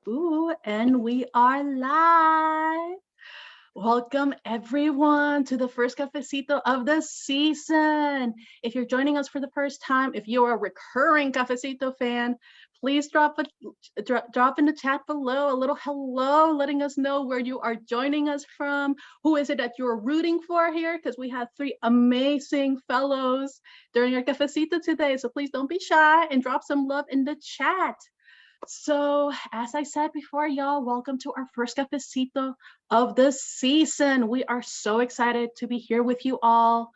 Ooh, and we are live. Welcome everyone to the first cafecito of the season. If you're joining us for the first time, if you're a recurring cafecito fan, please drop in the chat below a little hello, letting us know where you are joining us from. Who is it that you're rooting for here? Because we have three amazing fellows during our cafecito today. So please don't be shy and drop some love in the chat. So, as I said before, y'all, welcome to our first cafecito of the season. We are so excited to be here with you all.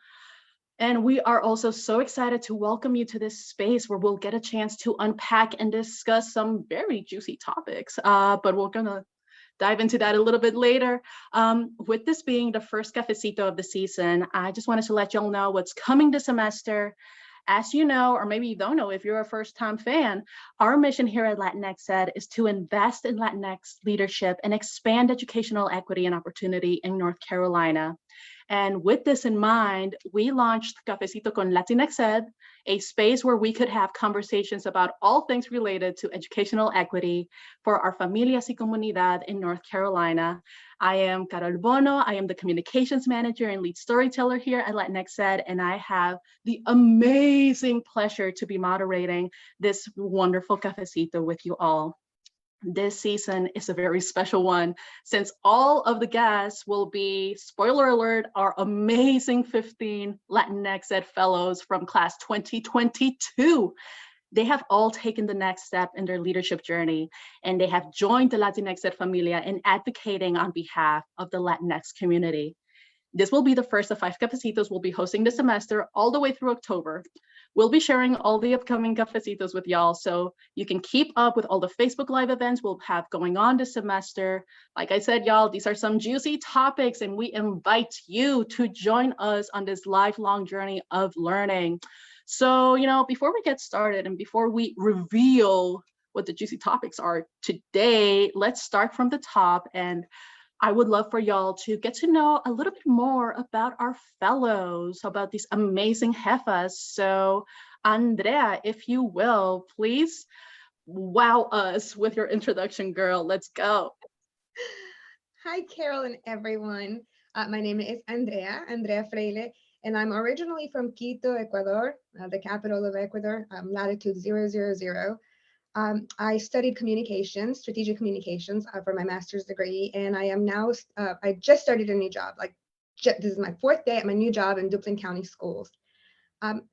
And we are also so excited to welcome you to this space where we'll get a chance to unpack and discuss some very juicy topics. But we're going to dive into that a little bit later. With this being the first cafecito of the season, I just wanted to let y'all know what's coming this semester. As you know, or maybe you don't know if you're a first-time fan, our mission here at LatinxEd is to invest in Latinx leadership and expand educational equity and opportunity in North Carolina. And with this in mind, we launched Cafecito con LatinxEd, a space where we could have conversations about all things related to educational equity for our familias y comunidad in North Carolina. I am Carol Bono. I am the communications manager and lead storyteller here at LatinxEd, and I have the amazing pleasure to be moderating this wonderful cafecito with you all. This season is a very special one since all of the guests will be, spoiler alert, our amazing 15 LatinxEd Fellows from class 2022. They have all taken the next step in their leadership journey, and they have joined the LatinxEd Familia in advocating on behalf of the Latinx community. This will be the first of 5 cafecitos we'll be hosting this semester all the way through October. We'll be sharing all the upcoming cafecitos with y'all, so you can keep up with all the Facebook Live events we'll have going on this semester. Like I said, y'all, these are some juicy topics, and we invite you to join us on this lifelong journey of learning. So, before we get started and before we reveal what the juicy topics are today, let's start from the top, and I would love for y'all to get to know a little bit more about our fellows, about these amazing jefas. So, Andrea, if you will, please wow us with your introduction, girl. Let's go. Hi, Carol and everyone. My name is Andrea Freile, and I'm originally from Quito, Ecuador, the capital of Ecuador, latitude 000. I studied communications, strategic communications for my master's degree, and I am now, I just started a new job. This is my 4th day at my new job in Duplin County Schools. I'm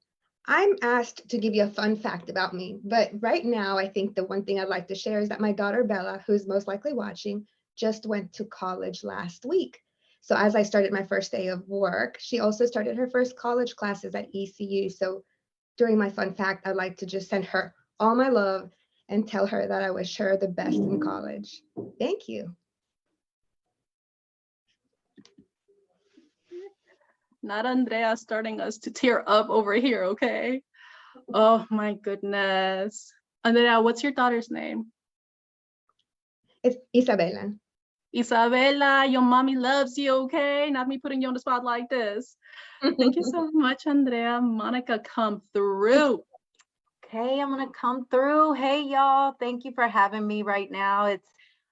asked to give you a fun fact about me, but right now I think the one thing I'd like to share is that my daughter Bella, who's most likely watching, just went to college last week. So as I started my first day of work, she also started her first college classes at ECU. So during my fun fact, I'd like to just send her all my love and tell her that I wish her the best in college. Thank you. Not Andrea starting us to tear up over here, okay? Oh my goodness. Andrea, what's your daughter's name? It's Isabella. Isabella, your mommy loves you, okay? Not me putting you on the spot like this. Thank you so much, Andrea. Monica, come through. Okay, I'm gonna come through. Hey, y'all, thank you for having me right now.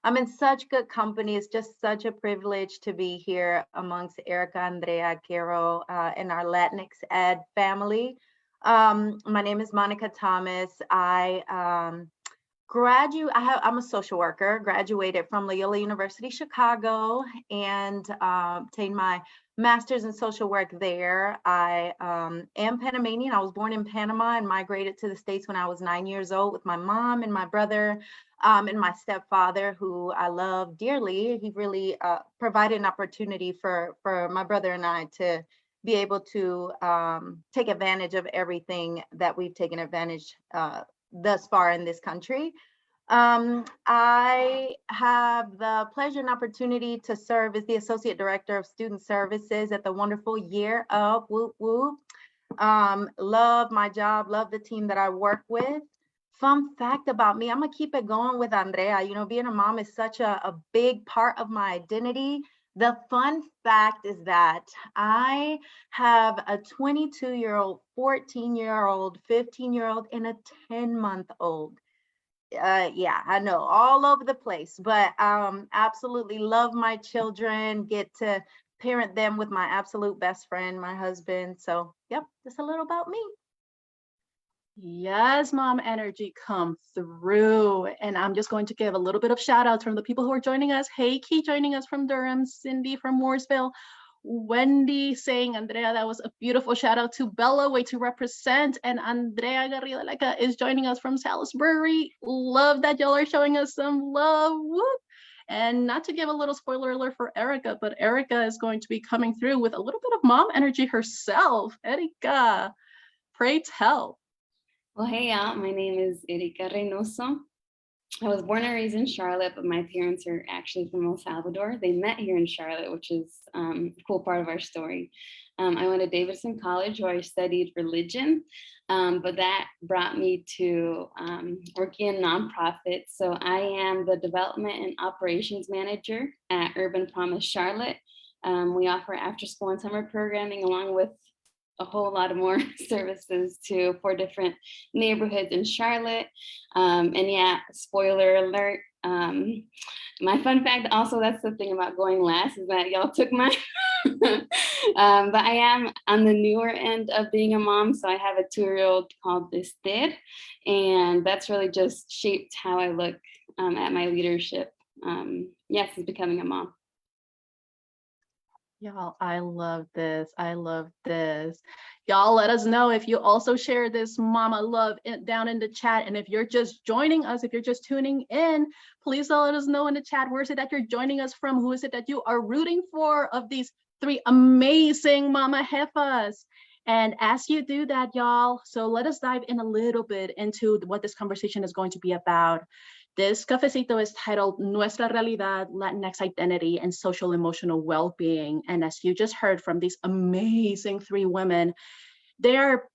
I'm in such good company. It's just such a privilege to be here amongst Erika, Andrea, Carol, and our LatinxEd family. My name is Monica Thomas. I'm a social worker, graduated from Loyola University, Chicago, and obtained my master's in social work there. I am Panamanian. I was born in Panama and migrated to the States when I was 9 years old with my mom and my brother and my stepfather, who I love dearly. He really provided an opportunity for my brother and I to be able to take advantage of everything that we've taken advantage thus far in this country. I have the pleasure and opportunity to serve as the Associate Director of Student Services at the wonderful Year Up. Whoop, whoop. Love my job, love the team that I work with. Fun fact about me, I'm gonna keep it going with Andrea. Being a mom is such a big part of my identity. The fun fact is that I have a 22-year-old, 14-year-old, 15-year-old, and a 10-month-old. yeah, I know, all over the place, but absolutely love my children, get to parent them with my absolute best friend, my husband. So yep, just a little about me. Yes, mom energy come through. And I'm just going to give a little bit of shout outs from the people who are joining us. Hey, Key joining us from Durham, Cindy from Mooresville, Wendy saying, Andrea, that was a beautiful shout out to Bella, way to represent. And Andrea Garrido is joining us from Salisbury. Love that y'all are showing us some love. Whoop. And not to give a little spoiler alert for Erika, but Erika is going to be coming through with a little bit of mom energy herself. Erika, pray tell. Well, hey, y'all. My name is Erika Reynoso. I was born and raised in Charlotte, but my parents are actually from El Salvador. They met here in Charlotte, which is a cool part of our story. I went to Davidson College where I studied religion, but that brought me to working in nonprofits. So I am the development and operations manager at Urban Promise Charlotte. We offer after school and summer programming along with a whole lot of more services to 4 different neighborhoods in Charlotte. And yeah, spoiler alert. My fun fact also, that's the thing about going last, is that y'all took mine. But I am on the newer end of being a mom. So I have a 2-year-old called Esther, and that's really just shaped how I look at my leadership. Yes, is becoming a mom. Y'all, I love this. I love this. Y'all, let us know if you also share this mama love down in the chat. And if you're just joining us, if you're just tuning in, please let us know in the chat, where is it that you're joining us from? Who is it that you are rooting for of these 3 amazing mama jefas? And as you do that, y'all, so let us dive in a little bit into what this conversation is going to be about. This cafecito is titled Nuestra Realidad, Latinx Identity, and Social Emotional Well-Being. And as you just heard from these amazing 3 women, they are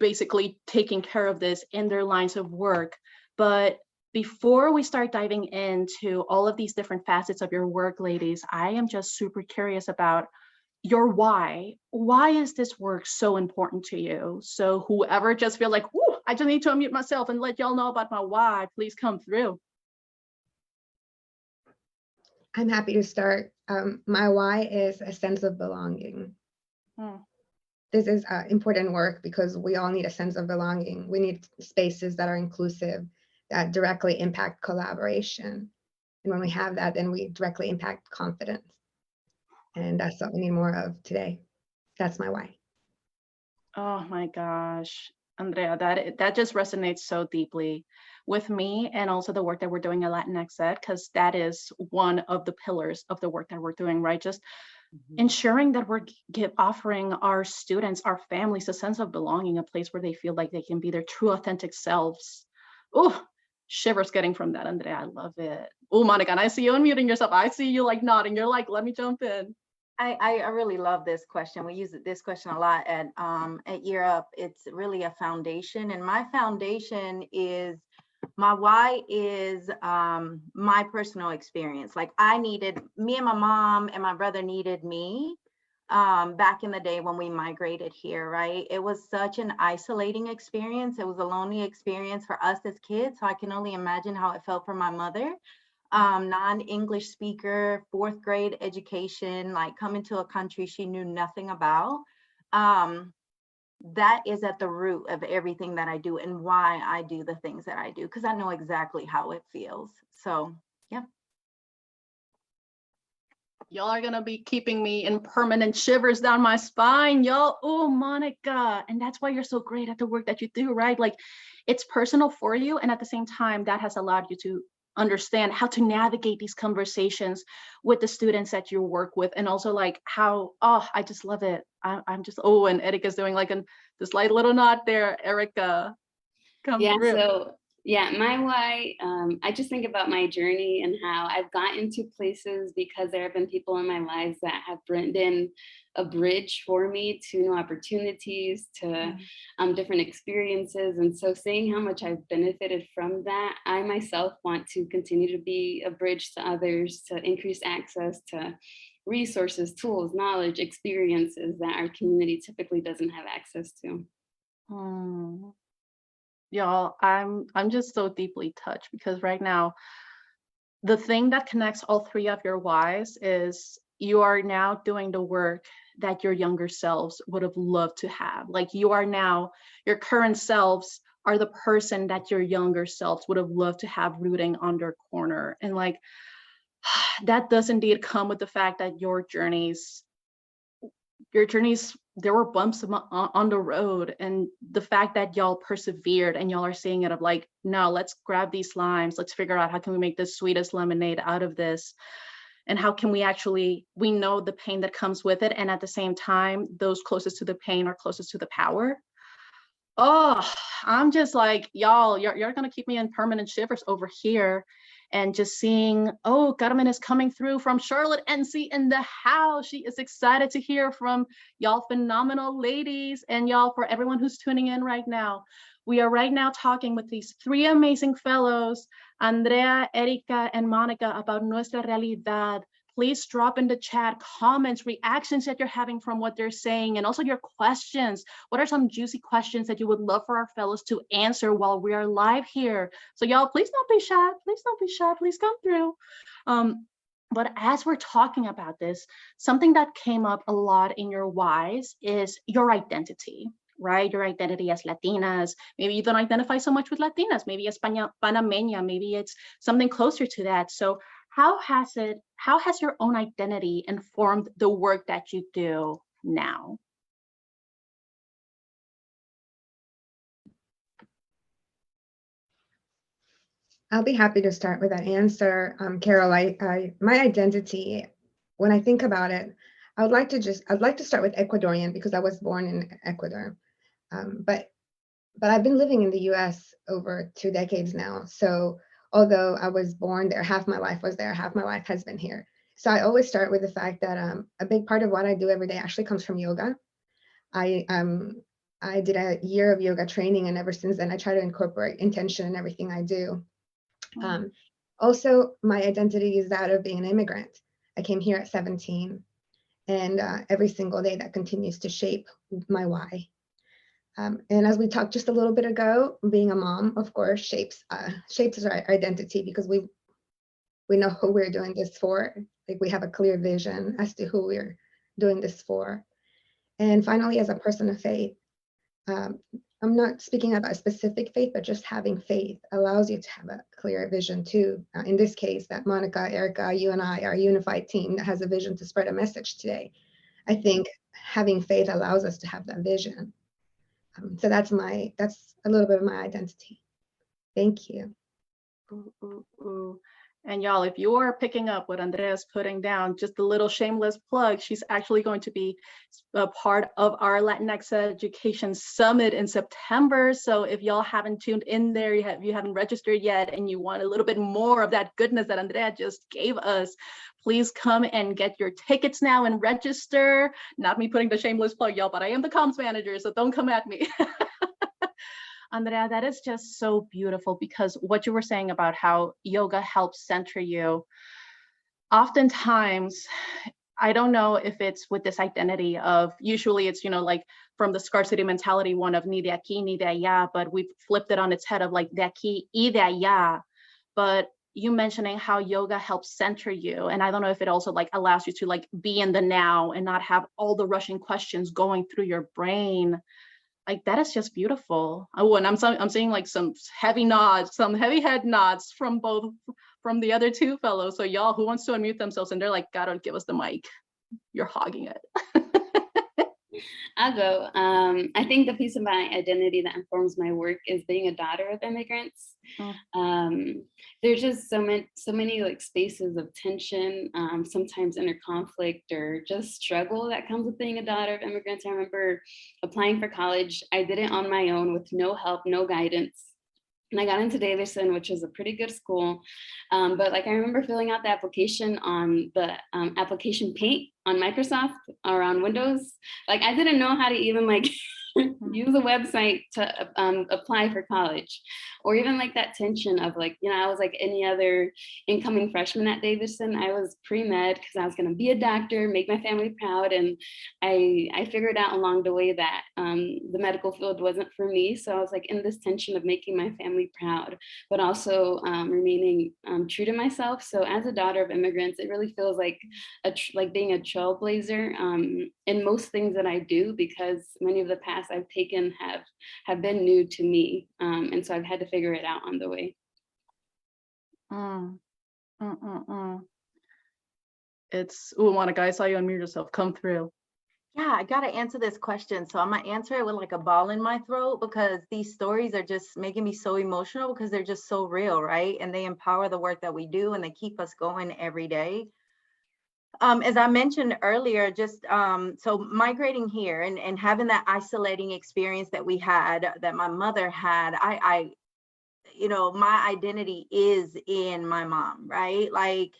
basically taking care of this in their lines of work. But before we start diving into all of these different facets of your work, ladies, I am just super curious about your why. Why is this work so important to you? So whoever just feel like, "Ooh, I just need to unmute myself and let y'all know about my why," please come through. I'm happy to start. My why is a sense of belonging. This is important work because we all need a sense of belonging. We need spaces that are inclusive, that directly impact collaboration. And when we have that, then we directly impact confidence. And that's what we need more of today. That's my why. Oh my gosh, Andrea, that just resonates so deeply with me, and also the work that we're doing at LatinxEd, because that is one of the pillars of the work that we're doing, right? Just ensuring that we're offering our students, our families, a sense of belonging, a place where they feel like they can be their true authentic selves. Oh, shivers getting from that, Andrea. I love it. Oh, Monica, and I see you unmuting yourself. I see you like nodding. You're like, let me jump in. I really love this question. We use this question a lot at Year Up. It's really a foundation, and my foundation is, my why is my personal experience. Like, me and my mom and my brother needed me back in the day when we migrated here, right? It was such an isolating experience. It was a lonely experience for us as kids. So I can only imagine how it felt for my mother. Non-English speaker, 4th grade education, like coming to a country she knew nothing about. That is at the root of everything that I do and why I do the things that I do, because I know exactly how it feels. So, yeah. Y'all are gonna be keeping me in permanent shivers down my spine, y'all. Oh, Monica. And that's why you're so great at the work that you do, right? Like, it's personal for you, and at the same time, that has allowed you to understand how to navigate these conversations with the students that you work with, and also like how, oh, I just love it. I'm just, oh, and Erika's doing like the slight little nod there. Erika, come through. So yeah, my why, I just think about my journey and how I've gotten to places because there have been people in my lives that have been a bridge for me to new opportunities, to different experiences. And so seeing how much I've benefited from that, I myself want to continue to be a bridge to others, to increase access to resources, tools, knowledge, experiences that our community typically doesn't have access to. Y'all, I'm just so deeply touched because right now, the thing that connects all three of your whys is you are now doing the work that your younger selves would have loved to have. Like you are now, your current selves are the person that your younger selves would have loved to have rooting on their corner. And like that does indeed come with the fact that your journeys, there were bumps on the road, and the fact that y'all persevered and y'all are seeing it of like, no, let's grab these limes, let's figure out how can we make the sweetest lemonade out of this, and how can we know the pain that comes with it, and at the same time those closest to the pain are closest to the power. Oh, I'm just like, y'all, you're gonna keep me in permanent shivers over here. And just seeing, oh, Carmen is coming through from Charlotte, NC in the house. She is excited to hear from y'all phenomenal ladies, and y'all, for everyone who's tuning in right now. We are right now talking with these three amazing fellows, Andrea, Erika, and Monica, about Nuestra Realidad. Please drop in the chat comments, reactions that you're having from what they're saying, and also your questions. What are some juicy questions that you would love for our fellows to answer while we are live here? So y'all, please don't be shy. Please don't be shy. Please come through. But as we're talking about this, something that came up a lot in your whys is your identity, right? Your identity as Latinas. Maybe you don't identify so much with Latinas, maybe as Panameña, maybe it's something closer to that. So how has your own identity informed the work that you do now? I'll be happy to start with that answer, Carol. My identity, when I think about it, I'd like to start with Ecuadorian because I was born in Ecuador, but I've been living in the U.S. over 2 decades now. So although I was born there, half my life was there, half my life has been here. So I always start with the fact that a big part of what I do every day actually comes from yoga. I did a year of yoga training, and ever since then I try to incorporate intention in everything I do. Also, my identity is that of being an immigrant. I came here at 17, and every single day that continues to shape my why. And as we talked just a little bit ago, being a mom, of course, shapes our identity because we know who we're doing this for. Like we have a clear vision as to who we're doing this for. And finally, as a person of faith, I'm not speaking about a specific faith, but just having faith allows you to have a clear vision too. In this case, that Monica, Erika, you and I are a unified team that has a vision to spread a message today. I think having faith allows us to have that vision. So that's a little bit of my identity. Thank you. And y'all, if you are picking up what Andrea's putting down, just a little shameless plug, she's actually going to be a part of our Latinx Education Summit in September. So if y'all haven't tuned in there, you haven't registered yet, and you want a little bit more of that goodness that Andrea just gave us, please come and get your tickets now and register. Not me putting the shameless plug, y'all, but I am the comms manager, so don't come at me. Andrea, that is just so beautiful, because what you were saying about how yoga helps center you, oftentimes, I don't know if it's with this identity of, usually it's, like from the scarcity mentality one of ni de aquí, ni de allá, but we've flipped it on its head of like de aquí y de allá. But you mentioning how yoga helps center you, and I don't know if it also like allows you to like be in the now and not have all the rushing questions going through your brain. Like that is just beautiful. Oh, and I'm seeing like some heavy nods, some heavy head nods from the other two fellows. So y'all, who wants to unmute themselves? And they're like, "Carol, give us the mic. You're hogging it." I'll go. I think the piece of my identity that informs my work is being a daughter of immigrants. There's just so many like spaces of tension, sometimes inner conflict or just struggle that comes with being a daughter of immigrants. I remember applying for college. I did it on my own with no help, no guidance. And I got into Davidson, which is a pretty good school. But like I remember filling out the application on the application paint on Microsoft or on Windows. Like I didn't know how to even like use a website to apply for college. Or even like that tension of like, you know, I was like any other incoming freshman at Davidson. I was pre-med because I was going to be a doctor, make my family proud. And I figured out along the way that the medical field wasn't for me. So I was like in this tension of making my family proud, but also remaining true to myself. So as a daughter of immigrants, it really feels like being a trailblazer in most things that I do, because many of the paths I've taken have been new to me. And so I've had to figure it out on the way. It's, ooh, Monica, I saw you unmute yourself. Come through. Yeah, I got to answer this question. So I'm going to answer it with like a ball in my throat, because these stories are just making me so emotional because they're just so real, right? And they empower the work that we do, and they keep us going every day. As I mentioned earlier, just so migrating here and having that isolating experience that we had, that my mother had, I you know, my identity is in my mom, right? Like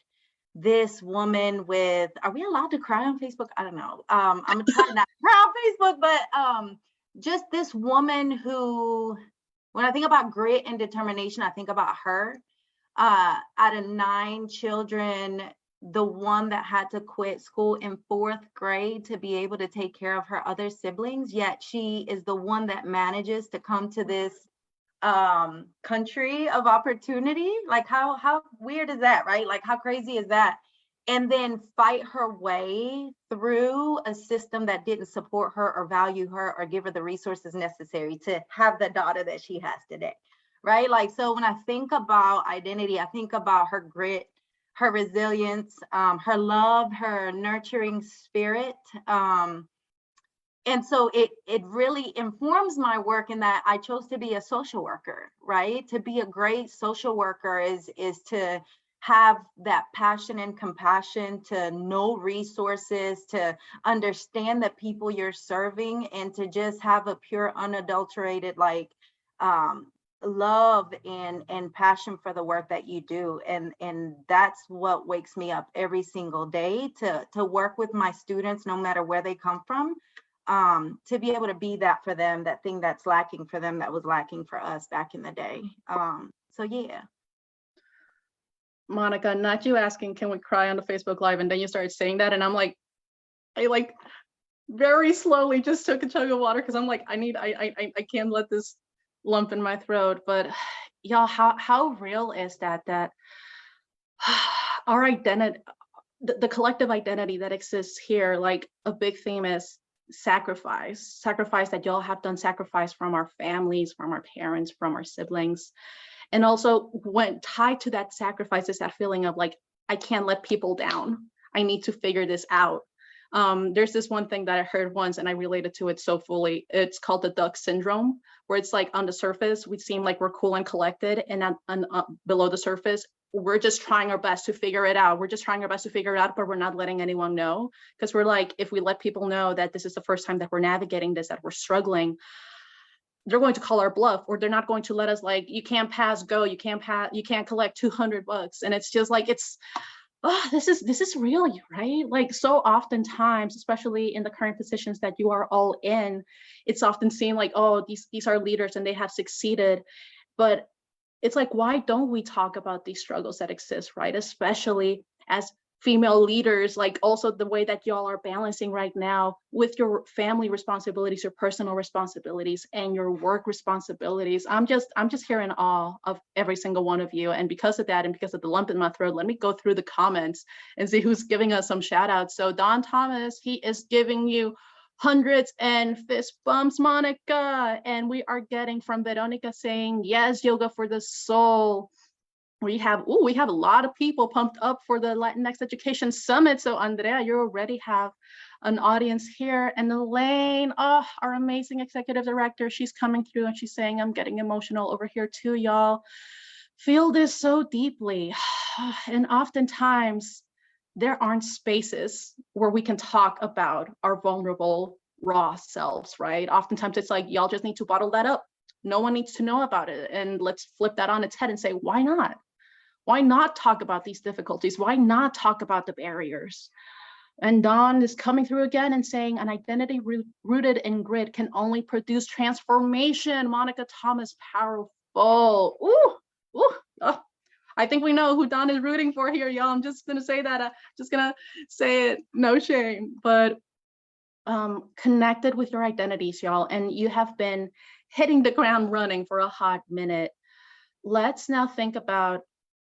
this woman with, are we allowed to cry on Facebook? I don't know. I'm gonna try not to cry on Facebook, but just this woman who, when I think about grit and determination, I think about her. Out of 9 children, the one that had to quit school in 4th grade to be able to take care of her other siblings, yet she is the one that manages to come to this country of opportunity. Like how weird is that, right? Like how crazy is that? And then fight her way through a system that didn't support her or value her or give her the resources necessary to have the daughter that she has today, right? Like, so when I think about identity, I think about her grit, her resilience, her love, her nurturing spirit. And so it really informs my work in that I chose to be a social worker, right? To be a great social worker is to have that passion and compassion, to know resources, to understand the people you're serving, and to just have a pure, unadulterated, like love and passion for the work that you do. And that's what wakes me up every single day, to work with my students, no matter where they come from. To be able to be that for them, that thing that's lacking for them, that was lacking for us back in the day. So yeah. Monica, not you asking, can we cry on the Facebook Live? And then you started saying that, and I'm like, I like very slowly just took a chug of water, because I'm like, I can't let this lump in my throat. But y'all, how real is that our identity, the collective identity that exists here, like a big theme is sacrifice that y'all have done, sacrifice from our families, from our parents, from our siblings. And also when tied to that sacrifice is that feeling of like, I can't let people down. I need to figure this out. There's this one thing that I heard once and I related to it so fully. It's called the duck syndrome, where it's like on the surface, we seem like we're cool and collected, and below the surface, we're just trying our best to figure it out. But we're not letting anyone know, because we're like, if we let people know that this is the first time that we're navigating this, that we're struggling, they're going to call our bluff, or they're not going to let us, like, you can't pass go, you can't collect $200. And it's just like, it's, oh, this is real, right? Like, so oftentimes, especially in the current positions that you are all in, it's often seen like, oh, these are leaders and they have succeeded. But it's like, why don't we talk about these struggles that exist, right? Especially as female leaders, like also the way that y'all are balancing right now with your family responsibilities, your personal responsibilities, and your work responsibilities. I'm just here in awe of every single one of you. And because of that, and because of the lump in my throat, let me go through the comments and see who's giving us some shout outs. So Don Thomas, he is giving you hundreds and fist bumps, Monica. And we are getting from Veronica saying, yes, yoga for the soul. We have a lot of people pumped up for the Latinx Education Summit. So Andrea, you already have an audience here. And Elaine, oh, our amazing executive director, she's coming through and she's saying, I'm getting emotional over here too, y'all. Feel this so deeply. And oftentimes there aren't spaces where we can talk about our vulnerable, raw selves, right? Oftentimes it's like, y'all just need to bottle that up. No one needs to know about it. And let's flip that on its head and say, why not? Why not talk about these difficulties? Why not talk about the barriers? And Dawn is coming through again and saying an identity rooted in grit can only produce transformation. Monica Thomas, powerful. Ooh, ooh. Oh, I think we know who Dawn is rooting for here, y'all. I'm just gonna say that. Just gonna say it, no shame. But connected with your identities, y'all, and you have been hitting the ground running for a hot minute. Let's now think about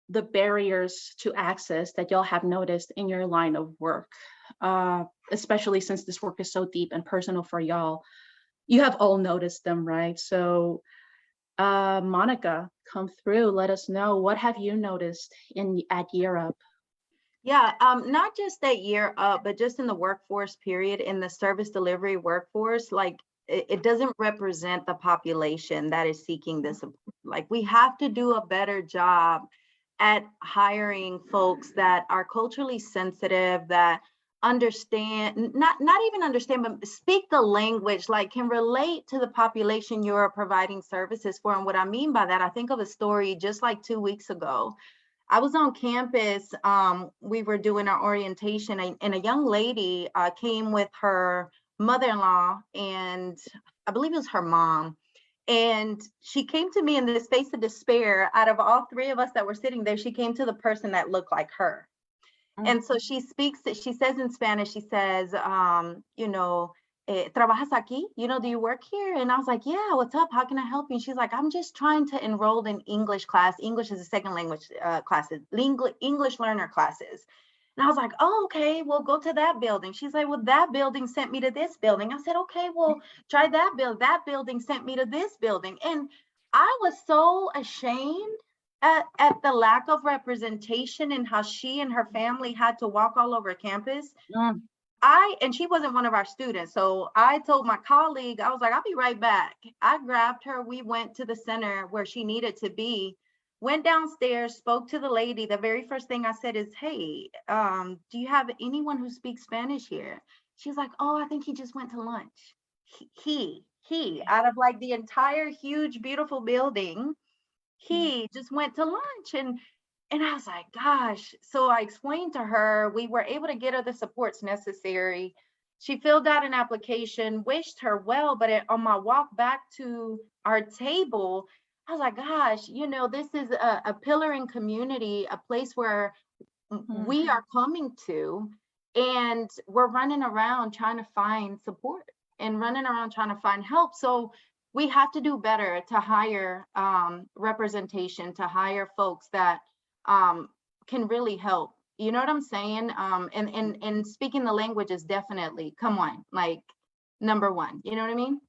the barriers to access that y'all have noticed in your line of work, especially since this work is so deep and personal for y'all. You have all noticed them, right? So Monica, come through, let us know, what have you noticed at Year Up? Yeah, not just that Year Up, but just in the workforce period, in the service delivery workforce, like it doesn't represent the population that is seeking this. Like we have to do a better job at hiring folks that are culturally sensitive, that understand, not even understand, but speak the language, like can relate to the population you're providing services for. And what I mean by that, I think of a story just like 2 weeks ago. I was on campus, we were doing our orientation, and a young lady came with her mother-in-law, and I believe it was her mom. And she came to me in this face of despair. Out of all three of us that were sitting there, she came to the person that looked like her. And so she says in Spanish, she says, ¿trabajas aquí? Do you work here? And I was like, yeah, what's up? How can I help you? And she's like, I'm just trying to enroll in English class. English is a second language classes, English learner classes. And I was like, oh, okay, well, go to that building. She's like, well, that building sent me to this building. I said, okay, well, try that building. That building sent me to this building. And I was so ashamed at the lack of representation and how she and her family had to walk all over campus. And she wasn't one of our students. So I told my colleague, I was like, I'll be right back. I grabbed her. We went to the center where she needed to be, went downstairs, spoke to the lady. The very first thing I said is, hey, do you have anyone who speaks Spanish here? She's like, oh, I think he just went to lunch. He, out of like the entire huge, beautiful building, he just went to lunch. And I was like, gosh. So I explained to her, we were able to get her the supports necessary. She filled out an application, wished her well, but on my walk back to our table, I was like, gosh, this is a pillar in community, a place where we are coming to, and we're running around trying to find support and running around trying to find help. So we have to do better to hire representation, to hire folks that can really help. You know what I'm saying? And speaking the language is definitely, come on, like number one. You know what I mean?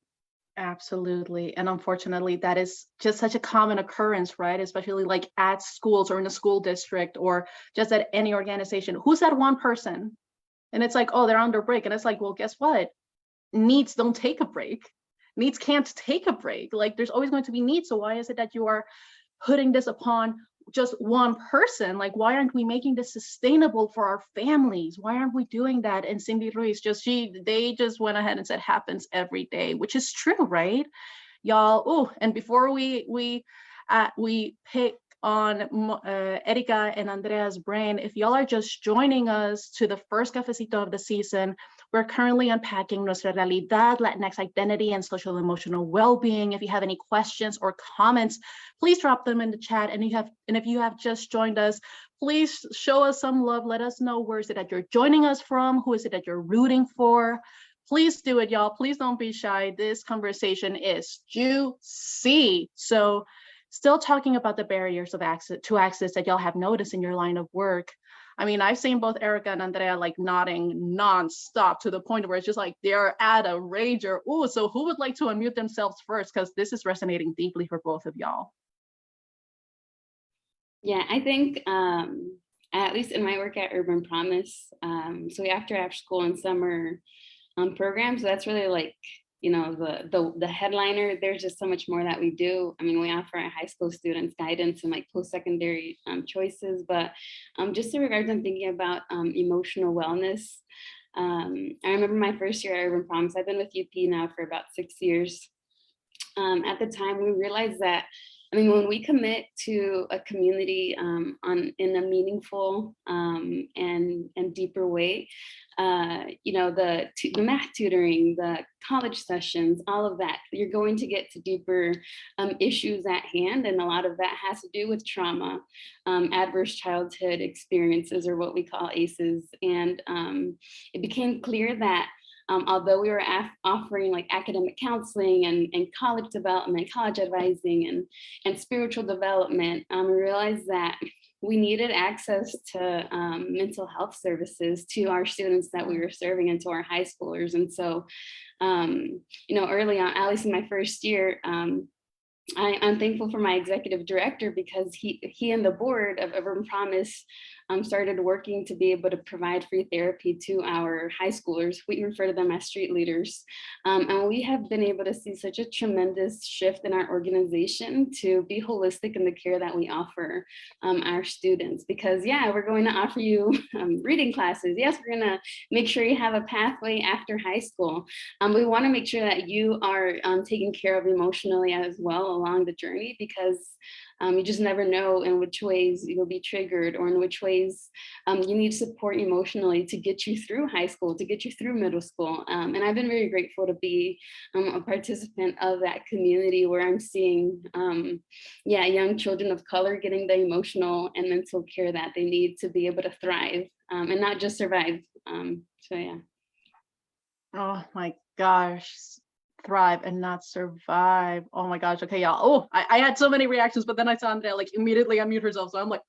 Absolutely. And unfortunately, that is just such a common occurrence, right? Especially like at schools or in a school district or just at any organization. Who's that one person? And it's like, oh, they're under break. And it's like, well, guess what? Needs don't take a break. Needs can't take a break. Like there's always going to be needs. So why is it that you are putting this upon just one person? Like, why aren't we making this sustainable for our families? Why aren't we doing that? And Cindy Ruiz they just went ahead and said happens every day, which is true, right? Y'all. Oh, and before we pick on Erika and Andrea's brain, if y'all are just joining us to the first cafecito of the season, we're currently unpacking Nuestra Realidad, Latinx identity, and social emotional well-being. If you have any questions or comments, please drop them in the chat. And if you have just joined us, please show us some love. Let us know where is it that you're joining us from, who is it that you're rooting for. Please do it, y'all. Please don't be shy. This conversation is juicy. So still talking about the barriers of access that y'all have noticed in your line of work. I mean, I've seen both Erika and Andrea like nodding nonstop to the point where it's just like they're at a rager. Ooh, so who would like to unmute themselves first? Because this is resonating deeply for both of y'all. Yeah, I think at least in my work at Urban Promise, so we after school and summer programs, so that's really like, the headliner. There's just so much more that we do. I mean, we offer our high school students guidance and like post-secondary choices, but just in regards to thinking about emotional wellness, I remember my first year at Urban Promise. I've been with UP now for about 6 years. At the time, we realized that I mean, when we commit to a community in a meaningful and deeper way, you know, the math tutoring, the college sessions, all of that, you're going to get to deeper issues at hand. And a lot of that has to do with trauma, adverse childhood experiences, or what we call ACEs. And it became clear that although we were offering like academic counseling and college development, college advising, and spiritual development, we realized that we needed access to mental health services to our students that we were serving and to our high schoolers. And so, you know, early on, at least in my first year, I'm thankful for my executive director, because he and the board of Urban Promise started working to be able to provide free therapy to our high schoolers. We refer to them as street leaders. And we have been able to see such a tremendous shift in our organization to be holistic in the care that we offer our students. Because yeah, we're going to offer you reading classes. Yes, we're going to make sure you have a pathway after high school. We want to make sure that you are taken care of emotionally as well along the journey, because you just never know in which ways you'll be triggered, or in which ways you need support emotionally to get you through high school, to get you through middle school. And I've been very grateful to be a participant of that community, where I'm seeing yeah, young children of color getting the emotional and mental care that they need to be able to thrive and not just survive. So yeah. Oh my gosh. Thrive and not survive. Oh my gosh. Okay, y'all. Oh, I had so many reactions, but then I saw Andrea like immediately unmute herself. So I'm like,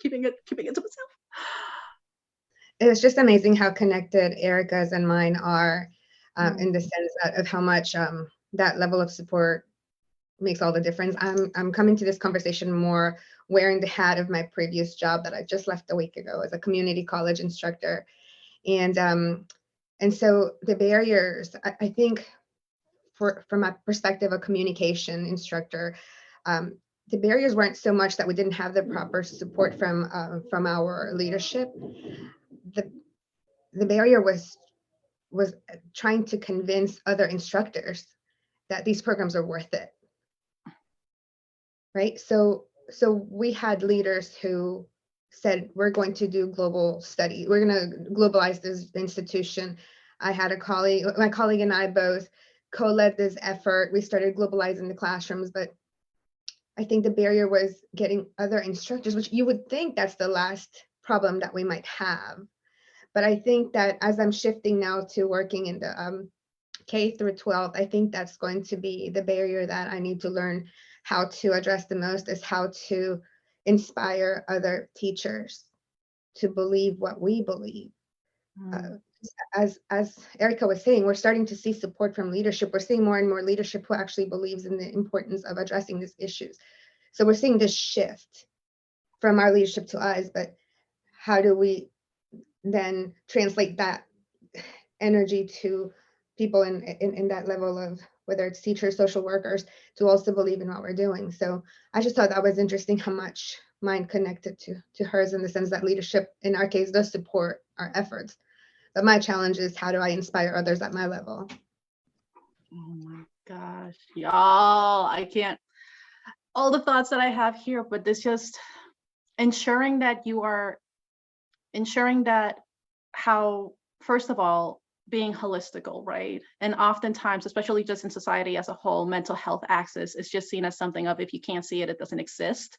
keeping it to myself. It was just amazing how connected Erika's and mine are in the sense of how much that level of support makes all the difference. I'm coming to this conversation more wearing the hat of my previous job that I just left a week ago as a community college instructor. And so the barriers, I think, from my perspective, a communication instructor, the barriers weren't so much that we didn't have the proper support from our leadership. The barrier was trying to convince other instructors that these programs are worth it, right? So we had leaders who said, we're going to do global study. We're going to globalize this institution. I had a colleague, my colleague and I both co-led this effort. We started globalizing the classrooms, but I think the barrier was getting other instructors, which you would think that's the last problem that we might have. But I think that as I'm shifting now to working in the K through 12, I think that's going to be the barrier that I need to learn how to address the most, is how to inspire other teachers to believe what we believe. As Erika was saying, we're starting to see support from leadership. We're seeing more and more leadership who actually believes in the importance of addressing these issues. So we're seeing this shift from our leadership to us, but how do we then translate that energy to people in that level of, whether it's teachers, social workers, to also believe in what we're doing. So I just thought that was interesting how much mine connected to hers, in the sense that leadership, in our case, does support our efforts. But my challenge is, how do I inspire others at my level? Oh my gosh, y'all, I can't, all the thoughts that I have here, but this just ensuring that how, first of all, being holistical, right? And oftentimes, especially just in society as a whole, mental health access is just seen as something of, if you can't see it, it doesn't exist.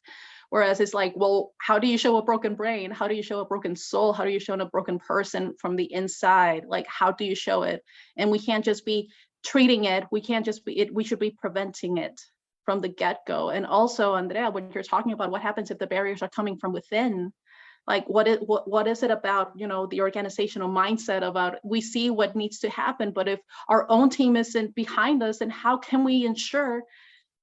Whereas it's like, well, how do you show a broken brain? How do you show a broken soul? How do you show a broken person from the inside? Like, how do you show it? And we can't just be treating it. We can't just be it. We should be preventing it from the get-go. And also, Andrea, when you're talking about what happens if the barriers are coming from within, like what is it about, you know, the organizational mindset about, we see what needs to happen, but if our own team isn't behind us, then how can we ensure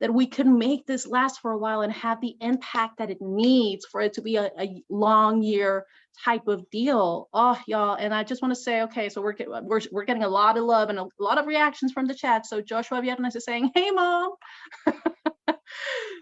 that we can make this last for a while and have the impact that it needs for it to be a long year type of deal? Oh, y'all, and I just want to say, okay, so we're getting a lot of love and a lot of reactions from the chat. So Joshua Viernes is saying, hey, Mom.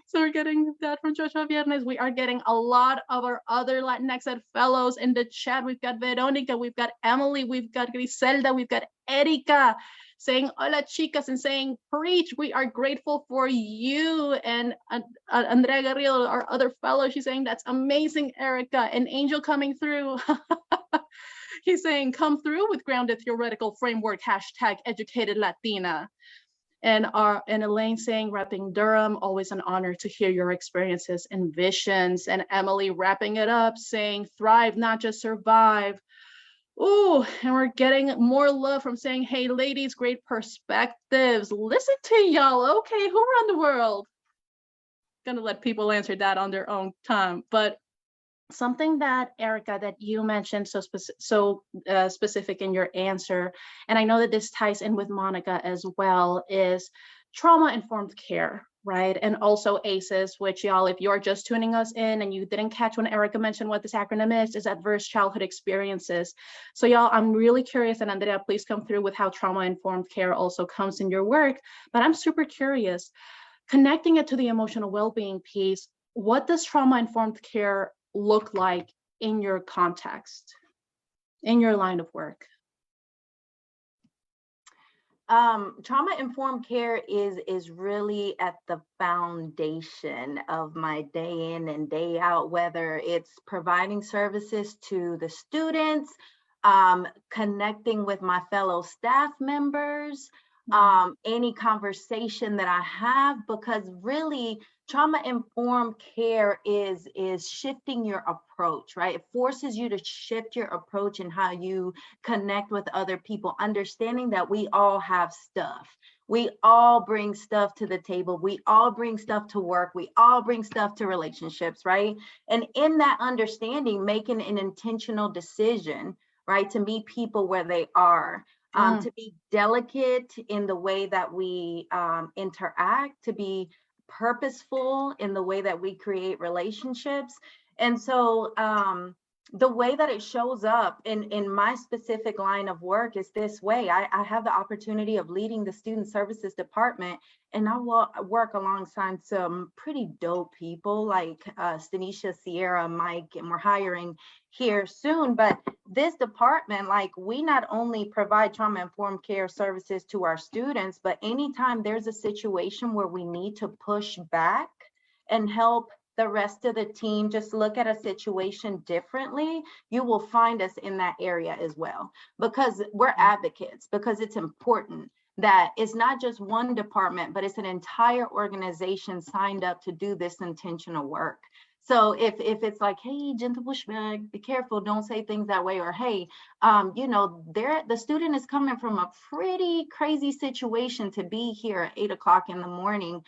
So we're getting that from Joshua Viernes. We are getting a lot of our other LatinxEd fellows in the chat. We've got Veronica, we've got Emily, we've got Griselda, we've got Erika. saying hola chicas and saying preach, we are grateful for you. And Andrea Garrido, our other fellow, she's saying that's amazing, Erika. And Angel coming through. He's saying come through with grounded theoretical framework, hashtag educated Latina. And Elaine saying, repping Durham, always an honor to hear your experiences and visions. And Emily wrapping it up, saying thrive, not just survive. Ooh, and we're getting more love from saying, hey, ladies, great perspectives. Listen to y'all. Okay, who run the world? Gonna let people answer that on their own time. But something that, Erika, that you mentioned so specific in your answer, and I know that this ties in with Monica as well, is trauma-informed care, right? And also ACEs, which y'all, if you're just tuning us in and you didn't catch when Erika mentioned what this acronym is adverse childhood experiences. So y'all, I'm really curious, and Andrea, please come through with how trauma-informed care also comes in your work, but I'm super curious, connecting it to the emotional well-being piece, what does trauma-informed care look like in your context, in your line of work? Trauma-informed care is really at the foundation of my day in and day out, whether it's providing services to the students, connecting with my fellow staff members, any conversation that I have, because really trauma-informed care is shifting your approach, right? It forces you to shift your approach in how you connect with other people, understanding that we all have stuff. We all bring stuff to the table. We all bring stuff to work. We all bring stuff to relationships, right? And in that understanding, making an intentional decision, right, to meet people where they are, to be delicate in the way that we interact, to be purposeful in the way that we create relationships. And so the way that it shows up in my specific line of work is this way. I have the opportunity of leading the student services department, and I work alongside some pretty dope people like Stanisha, Sierra, Mike, and we're hiring here soon. But this department, like, we not only provide trauma-informed care services to our students, but anytime there's a situation where we need to push back and help the rest of the team just look at a situation differently, you will find us in that area as well, because we're advocates, because it's important that it's not just one department, but it's an entire organization signed up to do this intentional work. So if it's like, hey, gentle pushback, be careful, don't say things that way, or hey, you know, the student is coming from a pretty crazy situation to be here at 8 o'clock in the morning.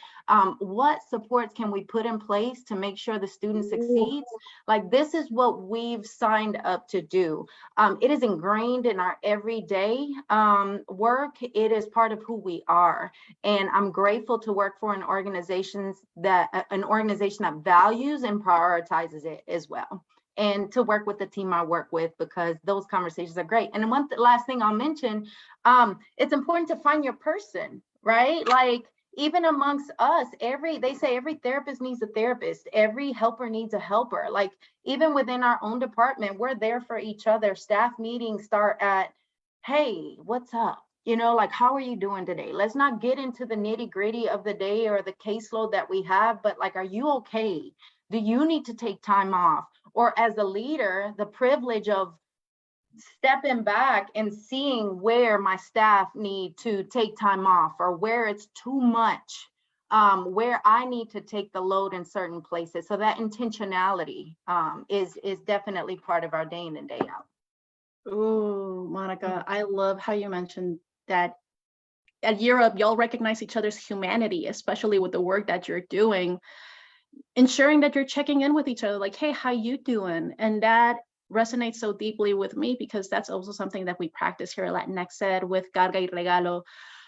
What supports can we put in place to make sure the student succeeds? Like, this is what we've signed up to do. It is ingrained in our everyday work. It is part of who we are. And I'm grateful to work for an organization that values and prioritizes it as well, and to work with the team I work with, because those conversations are great. And one last thing I'll mention, it's important to find your person, right? Like, even amongst us, they say every therapist needs a therapist, every helper needs a helper. Like, even within our own department, we're there for each other. Staff meetings start at, hey, what's up? You know, like, how are you doing today? Let's not get into the nitty-gritty of the day or the caseload that we have, but like, are you okay? Do you need to take time off? Or as a leader, the privilege of stepping back and seeing where my staff need to take time off, or where it's too much, where I need to take the load in certain places. So that intentionality is definitely part of our day in and day out. Ooh, Monica, I love how you mentioned that at Europe, y'all recognize each other's humanity, especially with the work that you're doing, ensuring that you're checking in with each other, like, hey, how you doing? And that resonates so deeply with me, because that's also something that we practice here at LatinxEd with Carga y Regalo,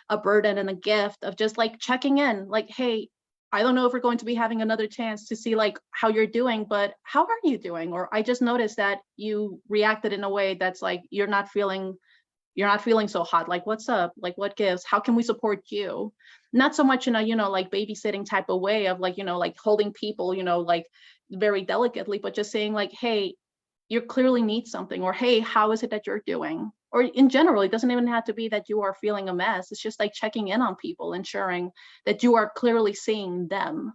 a burden and a gift of just like checking in, like, hey, I don't know if we're going to be having another chance to see like how you're doing, but how are you doing? Or I just noticed that you reacted in a way that's like, you're not feeling so hot. Like, what's up? Like, what gives? How can we support you? Not so much in a, you know, like babysitting type of way of like, you know, like holding people, you know, like very delicately, but just saying like, hey, you clearly need something, or hey, how is it that you're doing? or in general, it doesn't even have to be that you are feeling a mess. It's just like checking in on people, ensuring that you are clearly seeing them.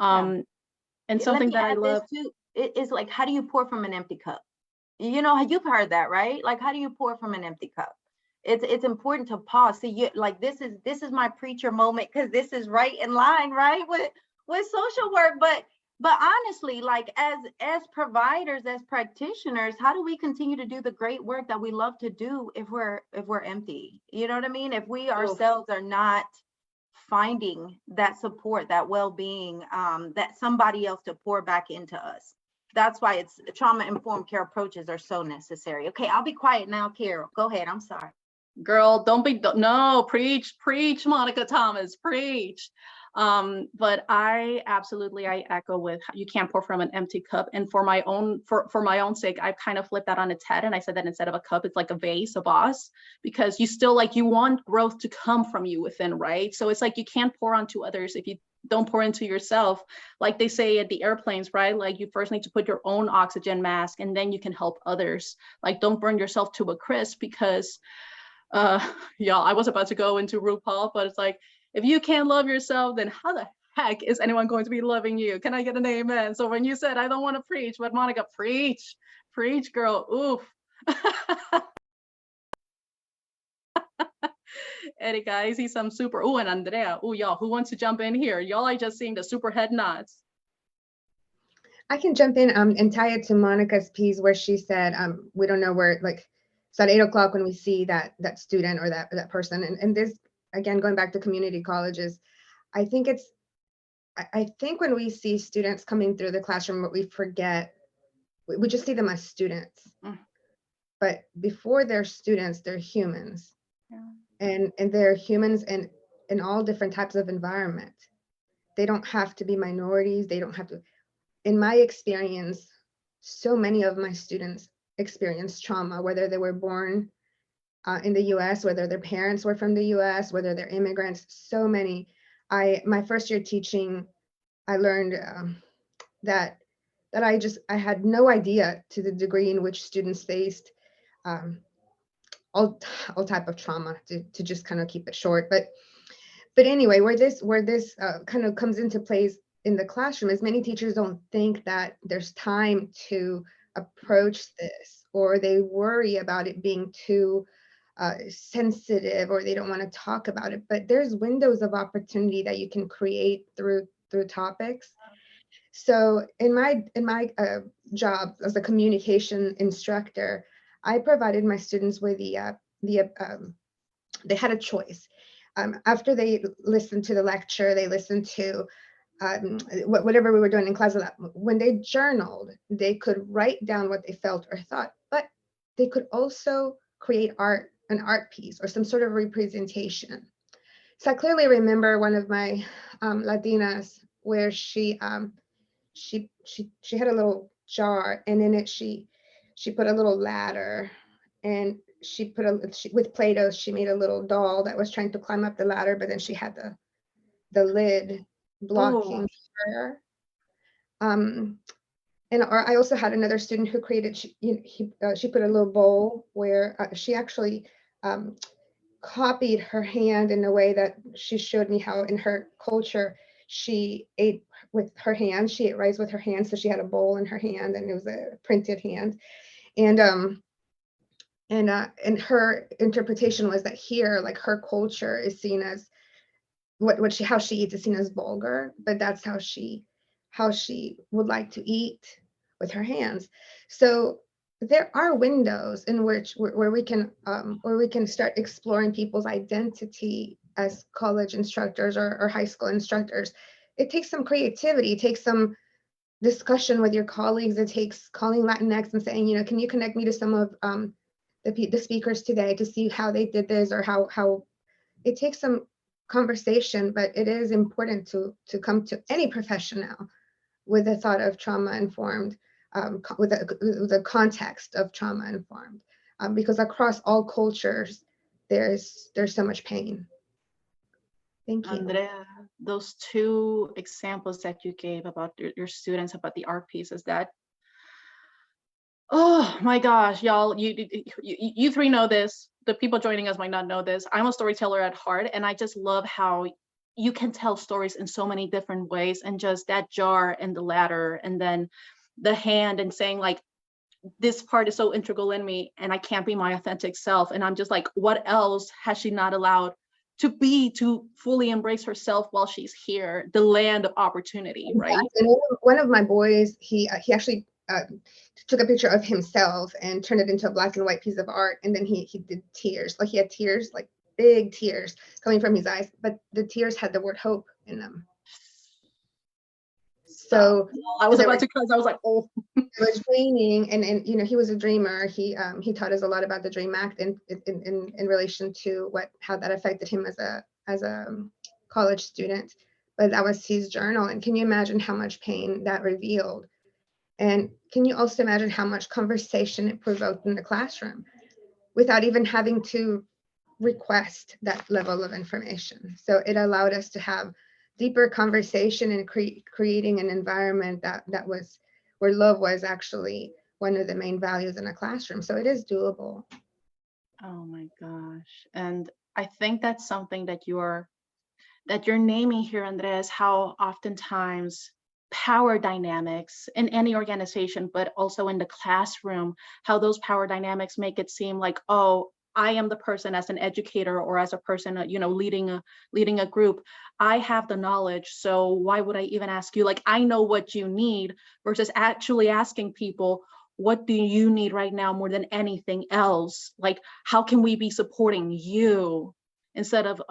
And something that I love too, it's like, how do you pour from an empty cup? You know, you've heard that, right? Like, how do you pour from an empty cup? It's important to pause. See, you like, this is my preacher moment, because this is right in line, right, with social work. But honestly, like, as providers, as practitioners, how do we continue to do the great work that we love to do if we're empty? You know what I mean? If we ourselves are not finding that support, that well-being, that somebody else to pour back into us. That's why it's trauma-informed care approaches are so necessary. Okay, I'll be quiet now, Carol. Go ahead. I'm sorry. Girl, no, preach, Monica Thomas, preach. But I echo with, you can't pour from an empty cup. And for my own sake, I've kind of flipped that on its head. And I said that instead of a cup, it's like a vase, a vase, because you still, like, you want growth to come from you within, right? So it's like, you can't pour onto others if you don't pour into yourself. Like they say at the airplanes, right? Like, you first need to put your own oxygen mask, and then you can help others. Like, don't burn yourself to a crisp, because yeah, I was about to go into RuPaul, but it's like, if you can't love yourself, then how the heck is anyone going to be loving you? Can I get an amen? So when you said, I don't want to preach, but Monica, preach, girl, oof. Erika, I see some super, and Andrea, y'all, who wants to jump in here? Y'all are just seeing the super head nods. I can jump in and tie it to Monica's piece where she said, we don't know where, like, it's at 8 o'clock when we see that student or that person. And this, again, going back to community colleges, I think when we see students coming through the classroom, what we forget, we just see them as students. But before they're students, they're humans. Yeah. And they're humans in all different types of environment. They don't have to be minorities. They don't have to. In my experience, so many of my students experience trauma, whether they were born in the US, whether their parents were from the US, whether they're immigrants, so many. My first year teaching, I learned that I had no idea to the degree in which students faced all type of trauma, to just kind of keep it short. But anyway, where this kind of comes into place in the classroom is many teachers don't think that there's time to approach this, or they worry about it being too sensitive, or they don't want to talk about it. But there's windows of opportunity that you can create through topics. So in my job as a communication instructor, I provided my students with they had a choice. After they listened to the lecture, they listened to whatever we were doing in class. When they journaled, they could write down what they felt or thought, but they could also create an art piece or some sort of representation. So I clearly remember one of my Latinas where she had a little jar, and in it she put a little ladder, and with Play-Doh she made a little doll that was trying to climb up the ladder, but then she had the lid blocking her. Or I also had another student who created, she put a little bowl where she actually copied her hand in a way that she showed me how in her culture she ate with her hand. She ate rice with her hand, so she had a bowl in her hand, and it was a printed hand. And her interpretation was that here, like, her culture is seen as how she eats is seen as vulgar, but that's how she would like to eat, with her hands. So there are windows in which where we can start exploring people's identity as college instructors or high school instructors. It takes some creativity, it takes some discussion with your colleagues, it takes calling LatinxEd and saying, can you connect me to some of the speakers today to see how they did this, or how it takes some conversation. But it is important to come to any professional with a thought of trauma-informed, with the context of trauma-informed, because across all cultures, there's so much pain. Thank you. Andrea, those two examples that you gave about your students, about the art pieces, that Oh my gosh, y'all, you three know this. The people joining us might not know this. I'm a storyteller at heart, and I just love how you can tell stories in so many different ways, and just that jar and the ladder, and then the hand, and saying like, this part is so integral in me and I can't be my authentic self. And I'm just like, what else has she not allowed to fully embrace herself while she's here, the land of opportunity, right? And one of my boys, he actually took a picture of himself and turned it into a black and white piece of art, and then he did tears, like he had tears, like big tears coming from his eyes, but the tears had the word hope in them. So I was about to close. I was like, oh. It was raining, and you know, he was a dreamer. He taught us a lot about the Dream Act in relation to how that affected him as a college student. But that was his journal, and can you imagine how much pain that revealed? And can you also imagine how much conversation it provoked in the classroom without even having to request that level of information? So it allowed us to have deeper conversation and creating an environment that was where love was actually one of the main values in a classroom. So it is doable. Oh my gosh. And I think that's something that you're naming here, Andrea, is how oftentimes power dynamics in any organization, but also in the classroom, how those power dynamics make it seem like, oh, I am the person as an educator or as a person, leading a group. I have the knowledge, so why would I even ask you? Like, I know what you need, versus actually asking people, what do you need right now more than anything else? Like, how can we be supporting you? Instead of,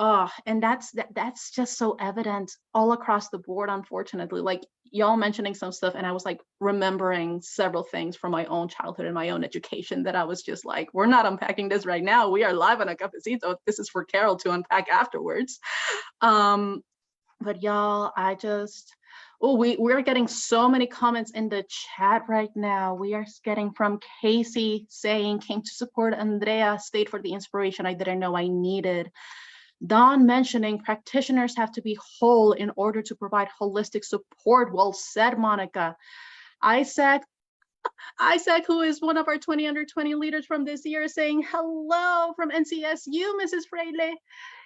and that's just so evident all across the board, unfortunately. Like, y'all mentioning some stuff, and I was like remembering several things from my own childhood and my own education that I was just like, we're not unpacking this right now. We are live on a cafecito. This is for Carol to unpack afterwards. But y'all, we're getting so many comments in the chat right now. We are getting from Casey saying, came to support Andrea, stayed for the inspiration I didn't know I needed. Don mentioning practitioners have to be whole in order to provide holistic support. Well said, Monica. Isaac, who is one of our 20 under 20 leaders from this year, saying hello from NCSU, Mrs. Freile.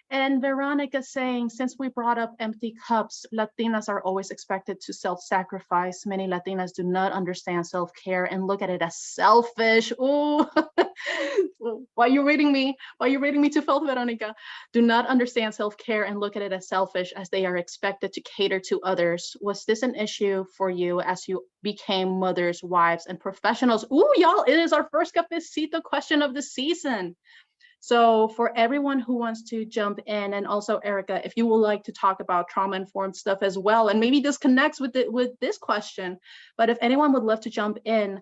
And Veronica saying, since we brought up empty cups, Latinas are always expected to self-sacrifice. Many Latinas do not understand self-care and look at it as selfish. Ooh, why are you reading me? Why are you reading me to filth, Veronica? Do not understand self-care and look at it as selfish, as they are expected to cater to others. Was this an issue for you as you became mothers, wives, and professionals? Ooh, y'all, it is our first cafecito question of the season. So for everyone who wants to jump in, and also Erika, if you would like to talk about trauma-informed stuff as well, and maybe this connects with this question, but if anyone would love to jump in,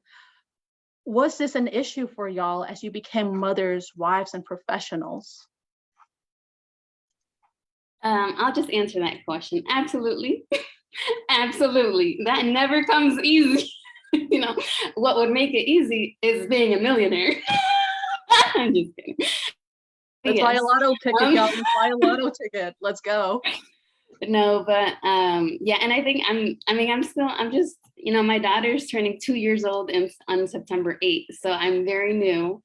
was this an issue for y'all as you became mothers, wives, and professionals? I'll just answer that question. Absolutely. Absolutely. That never comes easy. You know, what would make it easy is being a millionaire. I'm just kidding. Let's buy a lotto ticket, y'all. Let's buy a lotto ticket. Let's go. No, but yeah, and I think I'm just, you know, my daughter's turning 2 years old on September 8th, so I'm very new.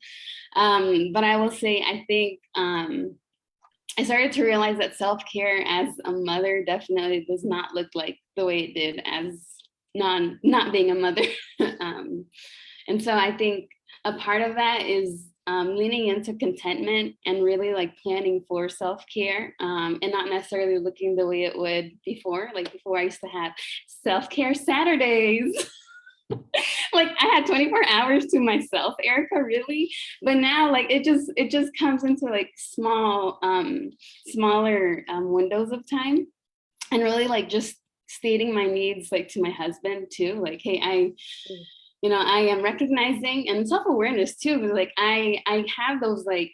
But I will say, I think I started to realize that self-care as a mother definitely does not look like the way it did as not being a mother. And so I think a part of that is leaning into contentment and really like planning for self-care and not necessarily looking the way it would before. Like before, I used to have self-care Saturdays. Like I had 24 hours to myself, Erika, really. But now like it just comes into like smaller windows of time, and really like just stating my needs like to my husband too. Like, hey, I am recognizing, and self-awareness too, because like I have those like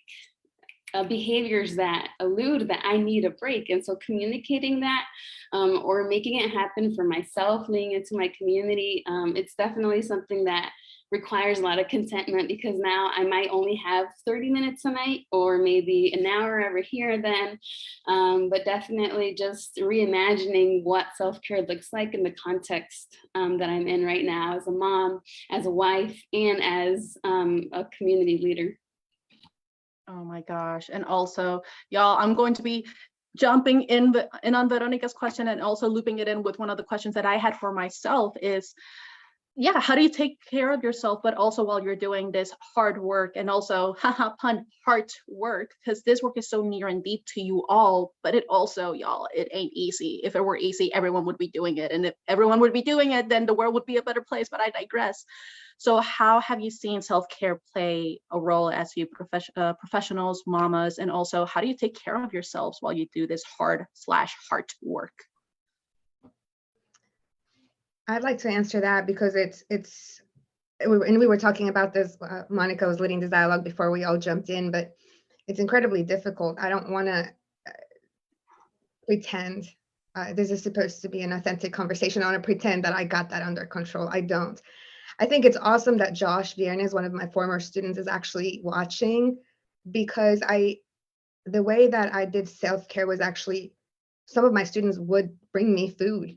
behaviors that allude that I need a break. And so communicating that or making it happen for myself, leaning into my community, it's definitely something that requires a lot of contentment, because now I might only have 30 minutes a night, or maybe an hour over here or then. But definitely just reimagining what self-care looks like in the context that I'm in right now as a mom, as a wife, and as a community leader. Oh my gosh. And also, y'all, I'm going to be jumping in on Veronica's question and also looping it in with one of the questions that I had for myself is, yeah, how do you take care of yourself, but also while you're doing this hard work, and also, haha, pun, heart work, because this work is so near and deep to you all, but it also, y'all, it ain't easy. If it were easy, everyone would be doing it. And if everyone would be doing it, then the world would be a better place, but I digress. So how have you seen self-care play a role as you professionals, mamas, and also how do you take care of yourselves while you do this hard/heart work? I'd like to answer that because we were talking about this, Monica was leading this dialogue before we all jumped in, but it's incredibly difficult. I don't want to pretend this is supposed to be an authentic conversation. I want to pretend that I got that under control. I don't. I think it's awesome that Josh Viernes, one of my former students, is actually watching, because the way that I did self-care was actually, some of my students would bring me food.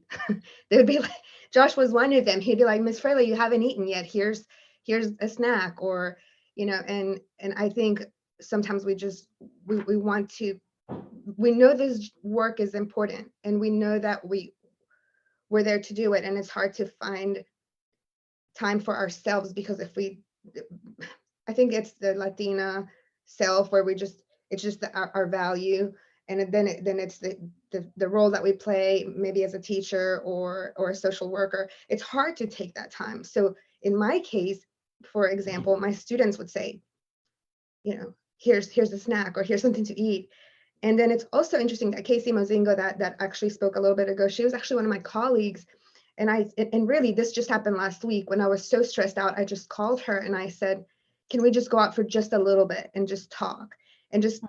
They would be like, Josh was one of them. He'd be like, Miss Freile, you haven't eaten yet. Here's a snack, or, and I think sometimes we want to, we know this work is important, and we know that we're there to do it. And it's hard to find time for ourselves, because I think it's the Latina self where it's just our value. And then it's the role that we play, maybe as a teacher or a social worker. It's hard to take that time. So in my case, for example, my students would say, here's a snack, or here's something to eat. And then it's also interesting that Casey Mozingo that actually spoke a little bit ago, she was actually one of my colleagues. And really, this just happened last week when I was so stressed out. I just called her and I said, can we just go out for just a little bit and just talk? And just